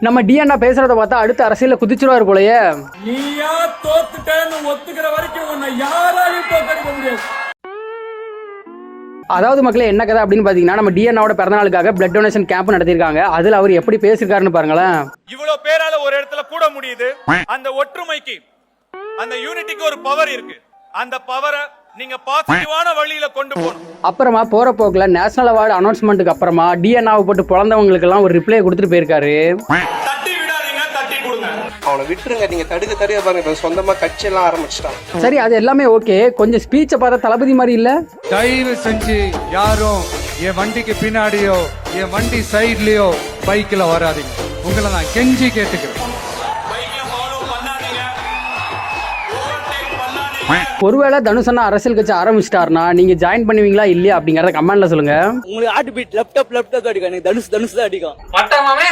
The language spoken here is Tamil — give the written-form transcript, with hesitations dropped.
நம்ம டிஎன்ஆ பேசுறத பார்த்தா அடுத்த அரசியல குதிச்சிருவாரு போலயே. நீயா தோத்துட்டேன்னு ஒத்துக்கிற வரைக்கும் உன்னை யாராலையும் தோற்கடிக்க முடியாது. அதாவது மக்களே என்ன கதை அப்படின்னு பாத்தீங்கன்னா, நம்ம டிஎன்ஆவோட பிறந்தநாளுக்காக பிளட் டொனேஷன் கேம்ப் நடத்திருக்காங்க. அதுல அவர் எப்படி பேசிருக்காருன்னு பாருங்களேன். இவ்வளவு பேரால ஒரு இடத்துல கூட முடியுது. அந்த ஒற்றுமைக்கு, அந்த யூனிட்டிக்கு ஒரு பவர் இருக்கு. அந்த பவரை நீங்க பாசிட்டிவான வழியில கொண்டு போகணும். அப்புறமா போற போக்குல நேஷனல் அவார்டு அனௌன்ஸ்மெண்ட்டுக்கு அப்புறமா டிஎன்ஆவை போட்டு பிறந்தவங்களுக்கு எல்லாம் ஒரு ரிப்ளை கொடுத்துட்டு போயிருக்காரு. தட்டி விடாதீங்க, தட்டி கொடுங்க. அவனை விட்டுருங்க, நீங்க தடுக்க பாருங்க, சொந்தமா கட்சி எல்லாம் ஆரம்பிச்சிட்டான். சரி, அது எல்லாமே ஓகே. கொஞ்சம் ஸ்பீச்சை பார்த்தா தளபதி மாதிரி இல்ல. தயவு செஞ்சு யாரும் என் வண்டிக்கு பின்னாடியோ என் வண்டி சைட்லயோ பைக்ல வராதீங்க. உங்களை நான் கெஞ்சி கேட்டுக்கிறேன். ஒருவேளை தனுஷ் அண்ணா அரசியல் கட்சி ஆரம்பிச்சிட்டாருன்னா நீங்க ஜாயின் பண்ணுவீங்களா இல்லையா அப்படிங்கறத கமெண்ட்ல சொல்லுங்க. உங்களுக்கு ஹார்ட் பீட் லெஃப்ட் அப் அடிக்கும். எனக்கு தனுஷ் தான் அடிக்கும். மட்டமாவே